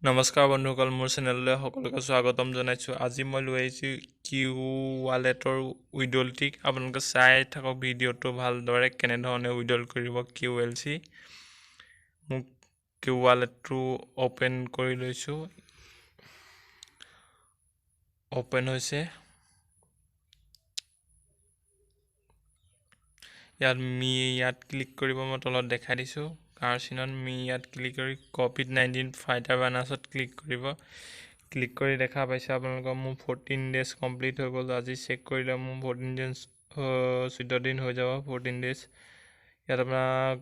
নমস্কাৰ বন্ধুসকল, মোৰ চেনেললৈ সকলোকে স্বাগতম জনাইছোঁ। আজি মই লৈ আহিছোঁ কিউ ৱালেটৰ উইড্ৰল ট্ৰিক। আপোনালোকে চাই থাকক ভিডিঅ'টো ভালদৰে, কেনেধৰণে উইড্ৰল কৰিব QLC। মোক কিউ ৱালেটটো অ'পেন কৰি লৈছোঁ। অ'পেন হৈছে। ইয়াত ক্লিক কৰিব, মই তলত দেখাই দিছোঁ। কাৰ চিনত ইয়াত ক্লিক কৰি COVID-19 ফাইটাৰ বানাৰ্ছত ক্লিক কৰিব। ক্লিক কৰি দেখা পাইছে আপোনালোকৰ মোৰ 14 ডেজ কমপ্লিট হৈ গ'ল। আজি চেক কৰিলে মোৰ 14 ডেজ 14 দিন হৈ যাব। 14 ডেজ ইয়াত আপোনাৰ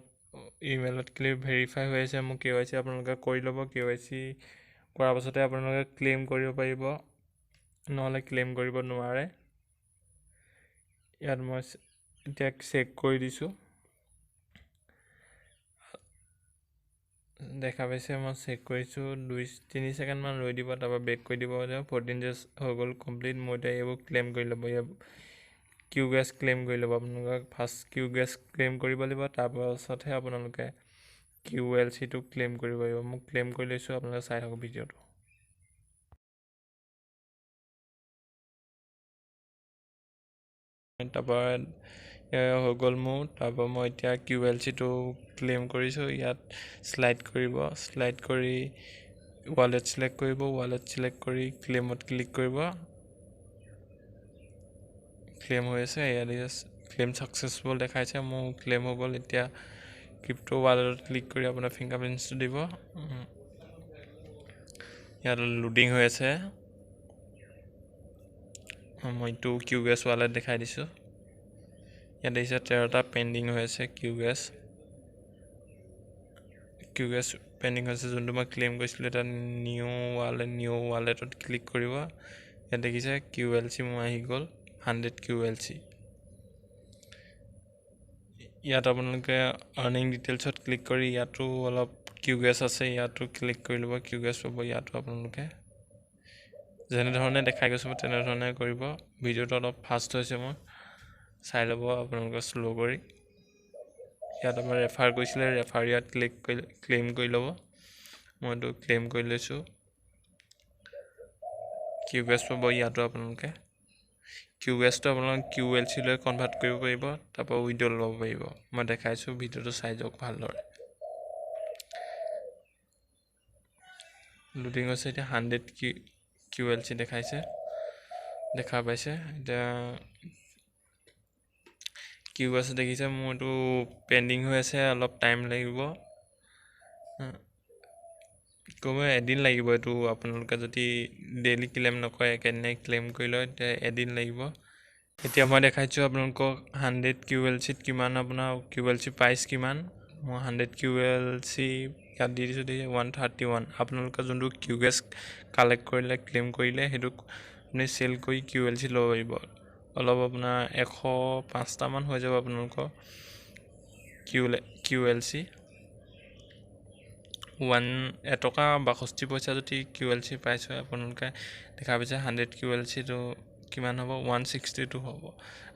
ইমেইলত ক্লিক ভেৰিফাই হৈ আছে। মোৰ KYC আপোনালোকে কৰি ল'ব। KYC কৰাৰ পাছতে আপোনালোকে ক্লেইম কৰিব পাৰিব, নহ'লে ক্লেইম কৰিব নোৱাৰে। ইয়াত মই এতিয়া চেক কৰি দিছোঁ। দেখা পাইছে মই চেক কৰিছোঁ। 2-3 ছেকেণ্ডমান ৰৈ দিব, তাৰপৰা বেক কৰি দিব। 14 ডেজ হৈ গ'ল কমপ্লিট। মই এতিয়া এইবোৰ ক্লেইম কৰি ল'ব। কিউ গেছ ক্লেইম কৰি ল'ব। আপোনালোকে ফাৰ্ষ্ট কিউ গেছ ক্লেইম কৰিব লাগিব, তাৰপাছতহে আপোনালোকে QLCটো ক্লেইম কৰিব পাৰিব। মোক ক্লেইম কৰি লৈছোঁ। আপোনালোকে চাই থাকক ভিডিঅ'টো। তাৰপৰা হৈ গ'ল মোৰ। তাৰপৰা মই এতিয়া QLCটো ক্লেইম কৰিছোঁ। ইয়াত শ্লাইড কৰিব। শ্লাইড কৰি ৱালেট ছিলেক্ট কৰিব। ৱালেট ছিলেক্ট কৰি ক্লেইমত ক্লিক কৰিব। ক্লেইম হৈ আছে। ইয়াত ক্লেইম ছাকচেছফুল দেখাইছে। মোৰ ক্লেইম হৈ গ'ল। এতিয়া ক্ৰিপ্টো ৱালেটত ক্লিক কৰি আপোনাৰ ফিংগাৰপ্ৰিণ্টছটো দিব। ইয়াত লোডিং হৈ আছে। মইতো কিউ গেছ ৱালেট দেখাই দিছোঁ। ইয়াত দেখিছে 13টা পেণ্ডিং হৈ আছে কিউ গেছ পেণ্ডিং হৈছে, যোনটো মই ক্লেইম কৰিছিলোঁ। এটা নিউ ৱালেটত ক্লিক কৰিব। ইয়াত দেখিছে QLC মোৰ আহি গ'ল 100 QLC। ইয়াত আপোনালোকে আৰ্নিং ডিটেইলছত ক্লিক কৰি ইয়াতো অলপ কিউ গেছ আছে, ইয়াতো ক্লিক কৰি ল'ব। কিউ গেছ পাব। ইয়াতো আপোনালোকে যেনেধৰণে দেখাই গৈছোঁ মই তেনেধৰণে কৰিব। ভিডিঅ'টো অলপ ফাষ্ট হৈছে, মোৰ চাই ল'ব আপোনালোকে শ্ল' কৰি। ইয়াত আমাৰ ৰেফাৰ কৰিছিলে, ৰেফাৰ ইয়াত ক্লেইম কৰি ল'ব। মইতো ক্লেইম কৰি লৈছোঁ। কিউ গেছ পাব। ইয়াতো আপোনালোকে কিউ গেছটো আপোনালোকে QLC লৈ কনভাৰ্ট কৰিব পাৰিব, তাৰপৰা উইড্ৰল ল'ব পাৰিব। মই দেখাইছোঁ, ভিডিঅ'টো চাই যাওক ভালদৰে। লোডিং হৈছে। এতিয়া 100 QLC দেখা পাইছে। এতিয়া কিউ গেছ দেখিছে মোৰতো পেণ্ডিং হৈ আছে, অলপ টাইম লাগিব। কমেও এদিন লাগিব। এইটো আপোনালোকে যদি ডেইলি ক্লেইম নকৰে, একেদিনাই ক্লেইম কৰি লয়, তেতিয়া এদিন লাগিব। এতিয়া মই দেখাইছোঁ আপোনালোকক 100 QLCত কিমান আপোনাৰ QLC প্ৰাইচ কিমান। মই 100 QLC ইয়াত দি দিছোঁ। 131। আপোনালোকে যোনটো কিউ গেছ কালেক্ট কৰিলে, ক্লেইম কৰিলে, সেইটো আপুনি চেল কৰি QLC ল'ব পাৰিব। অলপ আপোনাৰ 105টামান হৈ যাব আপোনালোকৰ QLC। 1.62 যদি QLC প্ৰাইচ হয়, আপোনালোকে দেখা পাইছে 100 QLCটো কিমান হ'ব, 162 হ'ব।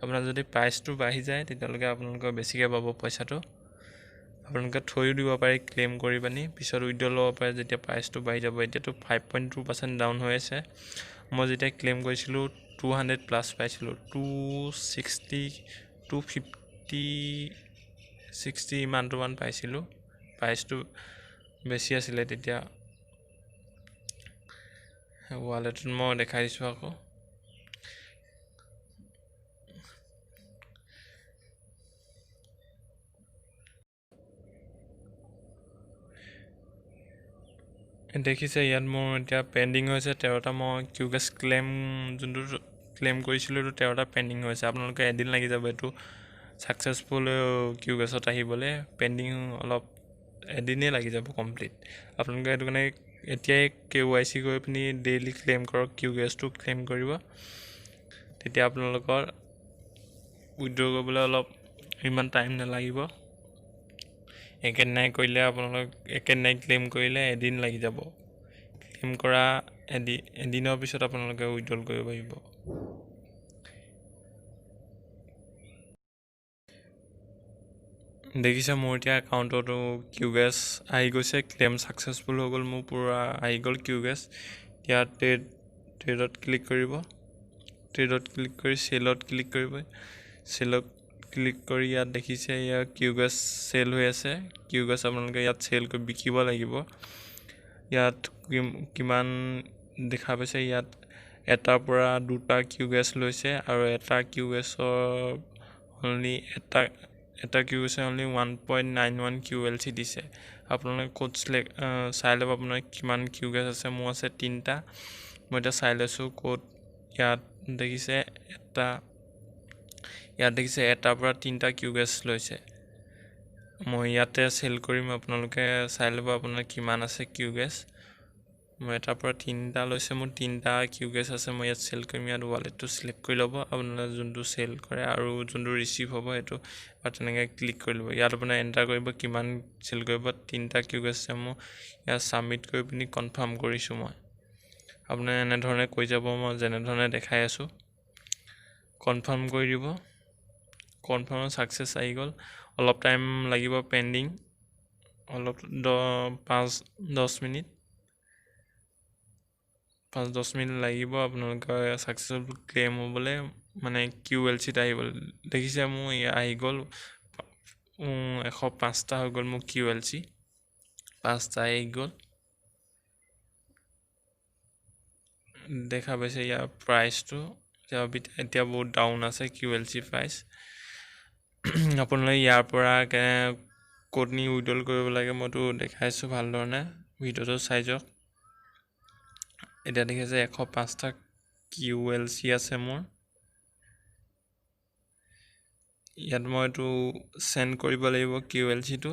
আপোনাৰ যদি প্ৰাইচটো বাঢ়ি যায়, তেতিয়ালৈকে আপোনালোকে বেছিকৈ পাব পইচাটো। আপোনালোকে থৈও দিব পাৰে ক্লেইম কৰি পানি, পিছত উইড্ৰল ল'ব পাৰে যেতিয়া প্ৰাইচটো বাঢ়ি যাব। এতিয়াতো 5.2% ডাউন হৈ আছে। মই যেতিয়া ক্লেইম কৰিছিলোঁ 200+ পাইছিলোঁ। 260 ইমানটোমান পাইছিলোঁ। প্ৰাইচটো বেছি আছিলে তেতিয়া। ৱালেটত মই দেখাই দিছোঁ আকৌ। দেখিছে ইয়াত মোৰ এতিয়া পেণ্ডিং হৈছে 13টা। মই কিউ গেছ যোনটো ক্লেইম কৰিছিলোঁ, এইটো 13টা পেণ্ডিং হৈছে। আপোনালোকে এদিন লাগি যাব এইটো ছাকচেছফুল কিউ গেছত আহিবলৈ। পেণ্ডিং অলপ এদিনেই লাগি যাব কমপ্লিট। আপোনালোকে সেইটো কাৰণে এতিয়াই KYC কৰি পিনি ডেইলি ক্লেইম কৰক। কিউ গেছটো ক্লেইম কৰিব, তেতিয়া আপোনালোকৰ উইড্ৰ কৰিবলৈ অলপ ইমান টাইম নালাগিব। একেদিনাই কৰিলে একেদিনাই ক্লেইম কৰিলে এদিন লাগি যাব। ক্লেইম কৰা এদিনৰ পিছত আপোনালোকে উইড্ৰল কৰিব পাৰিব। দেখিছে মোৰ এতিয়া একাউণ্টতো কিউগেছ আহি গৈছে, ক্লেইম ছাকচেছফুল হৈ গ'ল, মোৰ পূৰা আহি গ'ল কিউগেছ। ইয়াত ট্ৰেডত ক্লিক কৰিব, ট্ৰেডত ক্লিক কৰি চেলত ক্লিক কৰিব, চেলত ক্লিক কৰি ইয়াত দেখিছে ইয়াত কিউগেছ চেল হৈ আছে। কিউগেছ আপোনালোকে ইয়াত চেল কৰি বিকিব লাগিব। ইয়াত কিমান দেখা পাইছে, ইয়াত এটাৰ পৰা দুটা কিউগেছ লৈছে আৰু এটা কিউগেছৰ অনলি এটা কিউগেছে অনলি 1.91 QLC দিছে। আপোনালোকে ক'ত চাই ল'ব আপোনাৰ কিমান কিউগেছ আছে। মোৰ আছে 3টা, মই এতিয়া চাই লৈছোঁ ক'ত। ইয়াত দেখিছে এটাৰ পৰা 3টা কিউগেছ লৈছে। মই ইয়াতে চেল কৰিম, আপোনালোকে চাই ল'ব আপোনাৰ কিমান আছে কিউগেছ। মই এটাৰ পৰা 3টা লৈছে, মোৰ 3টা কিউগেছ আছে, মই ইয়াত চেল কৰিম। ইয়াত ৱালেটটো চিলেক্ট কৰি ল'ব, আপোনালোকে যোনটো চেল কৰে আৰু যোনটো ৰিচিভ হ'ব সেইটো তেনেকৈ ক্লিক কৰি ল'ব। ইয়াত আপোনাৰ এণ্টাৰ কৰিব কিমান চেল কৰিব। 3টা কিউগেছ আছে, মোৰ ইয়াত ছাবমিট কৰি পিনি কনফাৰ্ম কৰিছোঁ। মই আপোনাৰ এনেধৰণে কৈ যাব, মই যেনেধৰণে দেখাই আছোঁ কনফাৰ্ম কৰি দিব। কনফাৰ্ম ছাকচেছ আহি গ'ল। অলপ টাইম লাগিব পেণ্ডিং, অলপ 5-10 মিনিট লাগিব আপোনালোকৰ ছাকচেছফুল ক্লেইম হ'বলৈ, মানে QLCত আহিবলৈ। দেখিছে মোৰ আহি গ'ল 105টা হৈ গ'ল, মোৰ QLC 5টা আহি গ'ল। দেখা পাইছে ইয়াৰ প্ৰাইচটো এতিয়া বহুত ডাউন আছে QLC প্ৰাইচ। আপোনালোকে ইয়াৰ পৰা ক'ত নি উইড্ৰল কৰিব লাগে মইতো দেখাইছোঁ ভালধৰণে, ভিডিঅ'টো চাই যাওক। এতিয়া দেখিছে 105টা QLC আছে মোৰ। ইয়াত মই এইটো চেণ্ড কৰিব লাগিব QLCটো।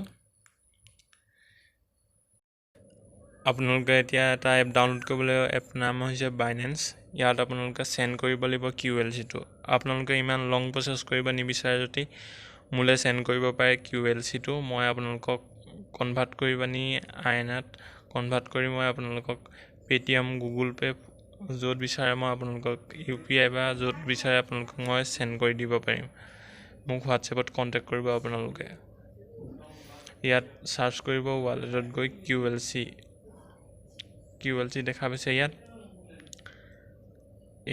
আপোনালোকে এতিয়া এটা এপ ডাউনলোড কৰিবলৈ, এপ নাম হৈছে বাইনেন্স। ইয়াত আপোনালোকে চেণ্ড কৰিব লাগিব QLCটো। আপোনালোকে ইমান লং প্ৰচেছ কৰিব নিবিচাৰে যদি মোলৈ চেণ্ড কৰিব পাৰে QLCটো। মই আপোনালোকক কনভাৰ্ট কৰি পানি INRত কনভাৰ্ট কৰি মই আপোনালোকক paytm, গুগল পে' য'ত বিচাৰে মই আপোনালোকক UPI বা য'ত বিচাৰে আপোনালোকক মই চেণ্ড কৰি দিব পাৰিম। মোক হোৱাটছএপত কণ্টেক্ট কৰিব আপোনালোকে। ইয়াত চাৰ্চ কৰিব ৱালেটত গৈ QLC দেখা পাইছে।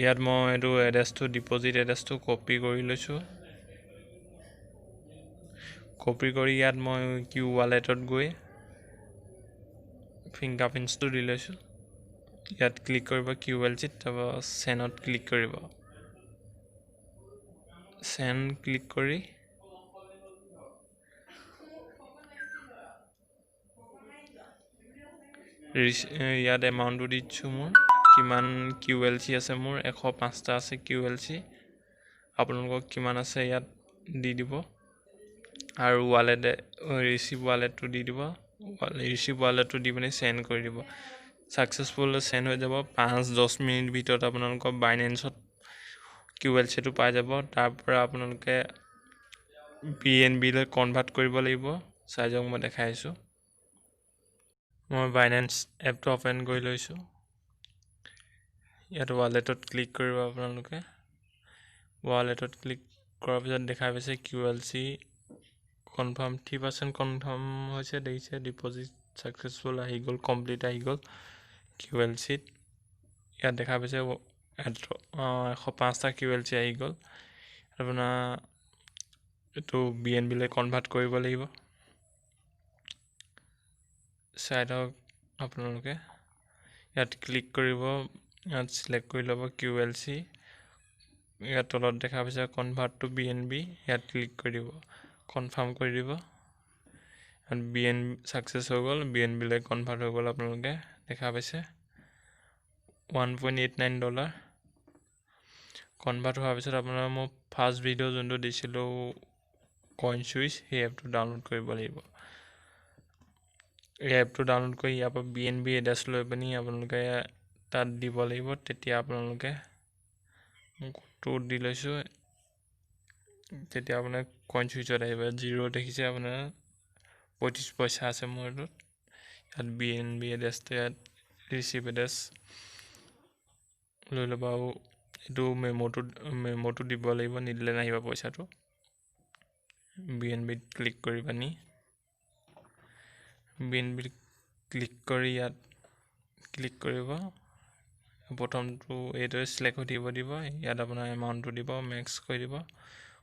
ইয়াত মই এইটো ডিপ'জিট এড্ৰেছটো কপি কৰি লৈছোঁ। কপি কৰি ইয়াত মই ৱালেটত গৈ ফিংগাৰপ্ৰিণ্টছটো দি লৈছোঁ। ইয়াত ক্লিক কৰিব QLCত, তাৰপৰা চেণ্ডত ক্লিক কৰিব। চেণ্ড ক্লিক কৰি ইয়াত এমাউণ্টটো দি দিছোঁ। মোৰ কিমান QLC আছে, মোৰ 105টা আছে QLC। আপোনালোকক কিমান আছে ইয়াত দি দিব আৰু ৰিচিভ ৱালেটটো দি দিব। ৰিচিভ ৱালেটটো দি পিনি চেণ্ড কৰি দিব। ছাকচেছফুল চেণ্ড হৈ যাব। 5-10 মিনিট ভিতৰত আপোনালোকৰ বাইনেন্সত QLCটো পাই যাব। তাৰপৰা আপোনালোকে BNBলৈ কনভাৰ্ট কৰিব লাগিব। চাই যাওক, মই দেখাই আছোঁ। মই বাইনেন্স এপটো অ'পেন কৰি লৈছোঁ। ইয়াত ৱালেটত ক্লিক কৰিব আপোনালোকে। ৱালেটত ক্লিক কৰাৰ পিছত দেখা পাইছে QLC কনফাৰ্ম 3% কনফাৰ্ম হৈছে। দেখিছে ডিপ'জিট ছাকচেছফুল আহি গ'ল, কমপ্লিট আহি গ'ল QLCত। ইয়াত দেখা পাইছে 105টা QLC আহি গ'ল। আপোনাৰ এইটো BNBলৈ কনভাৰ্ট কৰিব লাগিব। চাই থাকক আপোনালোকে। ইয়াত ক্লিক কৰিব, ইয়াত চিলেক্ট কৰি ল'ব QLC। ইয়াত তলত দেখা পাইছে কনভাৰ্ট টু BNB, ইয়াত ক্লিক কৰি দিব, কনফাৰ্ম কৰি দিব। ইয়াত BNB ছাকচেছ হৈ গ'ল, BNBলৈ কনভাৰ্ট হৈ গ'ল। আপোনালোকে দেখা পাইছে $1.89 কনভাৰ্ট হোৱাৰ পিছত আপোনাৰ মই ফাৰ্ষ্ট ভিডিঅ' যোনটো দিছিলোঁ কইন চুইচ, সেই এপটো ডাউনলোড কৰিব লাগিব। এই এপটো ডাউনলোড কৰি ইয়াৰ পৰা BNB এড্ৰেছ লৈ পিনি আপোনালোকে তাত দিব লাগিব। তেতিয়া আপোনালোকে কোডটো দি লৈছোঁ, তেতিয়া আপোনাৰ কইন চুইচত আহিব। 0 দেখিছে আপোনাৰ 35 পইচা আছে মোৰ এইটোত। ইয়াত BNB এড্ৰেছটো, ইয়াত ৰিচিভ এড্ৰেছ লৈ ল'ব আৰু এইটো মেম'টো দিব লাগিব, নিদিলে নাহিব পইচাটো। BNB ক্লিক কৰি পানি BNB ক্লিক কৰি ইয়াত ক্লিক কৰিব প্ৰথমটো এইটোৱে সিলেক্ট হৈ দিব ইয়াত আপোনাৰ এমাউণ্টটো দিব মেক্স কৰি দিব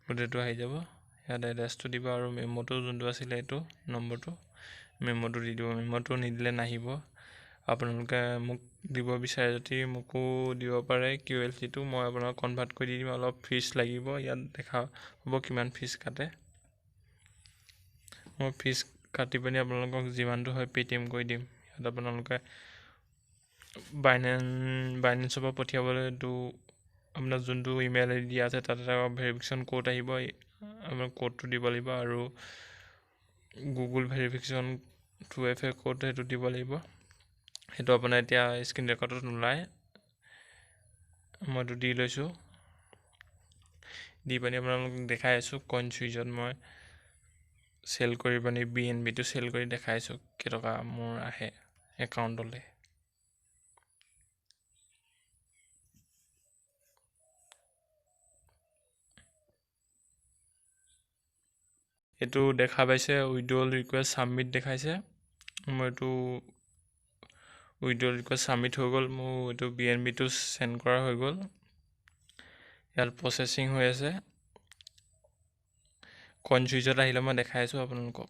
গোটেইটো আহি যাব ইয়াত এড্ৰেছটো দিব আৰু মেমোটো যোনটো আছিল এইটো নম্বৰটো মেমোটো দি দিব মেমোটো নিদিলে নাহিব আপোনালোকে মোক দিব বিচাৰে যদি মোকো দিব পাৰে QLC-টো মই আপোনাক কনভাৰ্ট কৰি দিম অলপ ফিজ লাগিব ইয়াত দেখা হ'ব কিমান ফিজ কাটে মই ফিজ কাটি পানি আপোনালোকক যিমানটো হয় paytm কৰি দিম ইয়াত আপোনালোকে বাইনেন্সৰ পৰা পঠিয়াবলৈ তো আপোনাৰ যোনটো ইমেইল আইডি দিয়া আছে তাত এটা ভেৰিফিকেশ্যন কোড আহিব আপোনাৰ কোডটো দিব লাগিব আৰু গুগল ভেৰিফিকেশ্যন 2FA কোড সেইটো দিব লাগিব সেইটো আপোনাৰ এতিয়া স্ক্ৰীন ৰেকৰ্ডত নোলায় মইতো দি লৈছোঁ দি পানি আপোনালোকক দেখাই আছোঁ কইন সুইজত মই সেল কৰি পানি BNB-টো সেল কৰি দেখাইছোঁ কেইটকা মোৰ আহে একাউণ্টলৈ এইটো দেখা পাইছে উইথড্ৰল ৰিকুৱেষ্ট সাবমিট দেখাইছে মই এইটো উইথড্ৰল ৰিকুৱেষ্ট সাবমিট হৈ গ'ল মোৰ এইটো BNB-টো সেন্ড কৰা হৈ গ'ল ইয়াত প্ৰসেসিং হৈ আছে কইন সুইজত আহিলে মই দেখাই আছোঁ আপোনালোকক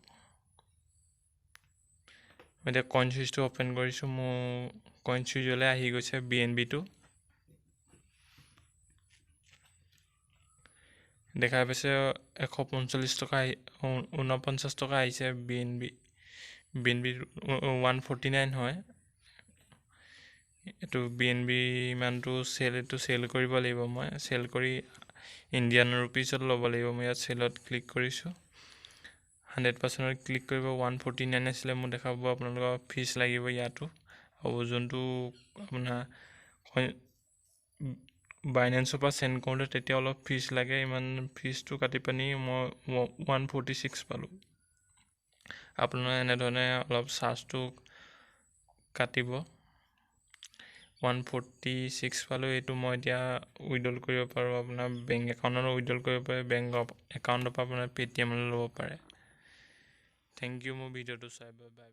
মই এতিয়া কইন সুইজটো ওপেন কৰিছোঁ মোৰ কইন সুইজলৈ আহি গৈছে BNB-টো দেখা পাইছে 145 টকা 49 টকা আহিছে BNB 149 হয় এটো BNB ইমানটো সেল কৰিব লাগিব মই সেল কৰি ইণ্ডিয়ান ৰুপিছত ল'ব লাগিব মই ইয়াত সেলত ক্লিক কৰিছোঁ 100% ক্লিক কৰিব 149 আছিলে মই দেখাব আপোনালোকৰ ফিজ লাগিব ইয়াতো আৰু যোনটো আপোনাৰ বাইনেন্সৰ পৰা সেন্ড কৰোঁতে তেতিয়া অলপ ফিজ লাগে ইমান ফিজটো কাটি পানি মই 146 পালোঁ আপোনাৰ এনেধৰণে অলপ চাৰ্জটো কাটিব 146 পালোঁ এইটো মই এতিয়া উইথড্ৰল কৰিব পাৰোঁ আপোনাৰ বেংক একাউণ্টত উইথড্ৰল কৰিব পাৰে বেংক একাউণ্টৰ পৰা আপোনাৰ paytm লৈ ল'ব পাৰে থেংক ইউ মোৰ ভিডিঅ'টো চাই বাই বাই